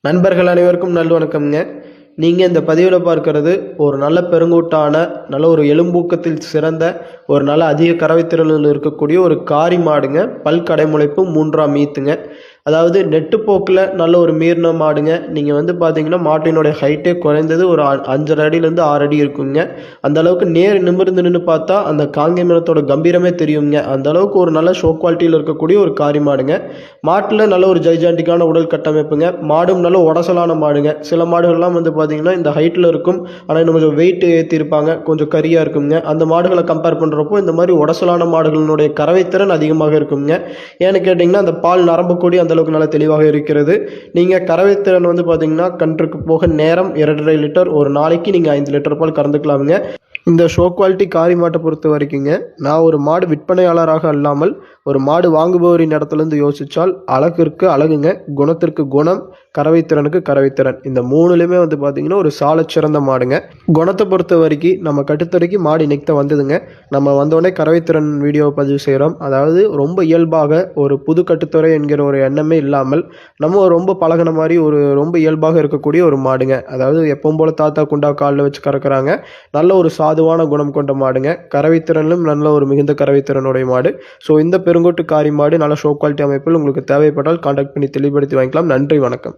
நண்பர்கள் அனைவருக்கும் நல்வணக்கம்ங்க. நீங்கள் இந்த பதிவில் பார்க்கறது ஒரு நல்ல பெருங்கூட்டான நல்ல ஒரு எலும்பூக்கத்தில் சிறந்த ஒரு நல்ல அதிக கறவைத்திறனில் இருக்கக்கூடிய ஒரு காரி மாடுங்க. பல் கடைமுளைப்பு 3ஆம் ஈத்துங்க. அதாவது நெட்டுப்போக்கில் நல்ல ஒரு மீறின மாடுங்க. நீங்கள் பார்த்தீங்கன்னா மாட்டினுடைய ஹைட்டே குறைந்தது ஒரு 5.5 அடியிலேருந்து 6 அடி இருக்குங்க. அந்த அளவுக்கு நிமிர்ந்து நின்று பார்த்தா அந்த காங்கேயத்தோட கம்பீரமே தெரியுங்க. அந்த அளவுக்கு ஒரு நல்ல ஷோ குவாலிட்டியில் இருக்கக்கூடிய ஒரு காரி மாடுங்க. மாட்டில் நல்ல ஒரு ஜைஜாண்டிக்கான உடல் கட்டமைப்புங்க. மாடும் நல்ல உடசலான மாடுங்க. சில மாடுகள்லாம் பார்த்தீங்கன்னா இந்த ஹைட்டில் இருக்கும், ஆனால் இன்னும் கொஞ்சம் வெயிட் ஏற்றிருப்பாங்க, கொஞ்சம் கரியாக இருக்குங்க. அந்த மாடுகளை கம்பேர் பண்ணுறப்போ இந்த மாதிரி உடசலான மாடுகளினுடைய கறவைத்திறன் அதிகமாக இருக்குங்க. ஏன்னு கேட்டிங்கன்னா அந்த பால் நரம்பு கூடி அந்த அளவுக்கு நல்லா தெளிவாக இருக்கிறது. நீங்கள் கறவைத்திறன் பார்த்தீங்கன்னா கன்றுக்கு போக நேரம் 2.5 லிட்டர், ஒரு நாளைக்கு நீங்கள் 5 லிட்டர் பால் கறந்துக்கலாமுங்க. இந்த ஷோ குவாலிட்டி காரி மாட்டை பொறுத்த வரைக்குங்க, நான் ஒரு மாடு விற்பனையாளராக அல்லாமல் ஒரு மாடு வாங்குபவரின் இடத்துலேருந்து யோசித்தால் அழகிற்கு அழகுங்க, குணத்திற்கு குணம், கறவைத்திறனுக்கு கறவைத்திறன், இந்த மூணுலேயுமே பார்த்தீங்கன்னா ஒரு சாலச்சிறந்த மாடுங்க. குணத்தை பொறுத்த வரைக்கும் நம்ம கட்டுத்தரைக்கு மாடு இன்னைக்கு தான் வந்ததுங்க. நம்ம வந்தோடனே கறவைத்திறன் வீடியோவை பதிவு செய்கிறோம். அதாவது ரொம்ப இயல்பாக ஒரு புது கட்டுத்துறை என்கிற ஒரு எண்ணமே இல்லாமல் நம்ம ரொம்ப பழகின மாதிரி ஒரு ரொம்ப இயல்பாக இருக்கக்கூடிய ஒரு மாடுங்க. அதாவது எப்பவும் போல் தாத்தா குண்டா காலில் வச்சு கறக்குறாங்க. நல்ல ஒரு சாதுவான குணம் கொண்ட மாடுங்க. கறவைத்திறனிலும் நல்ல ஒரு மிகுந்த கறவைத்திறனுடைய மாடு. ஸோ இந்த பெருங்கோட்டு காரி மாடு நல்ல ஷோ குவாலிட்டி அமைப்பில் உங்களுக்கு தேவைப்பட்டால் கான்டாக்ட் பண்ணி தெளிவுபடுத்தி வாங்கிக்கலாம். நன்றி, வணக்கம்.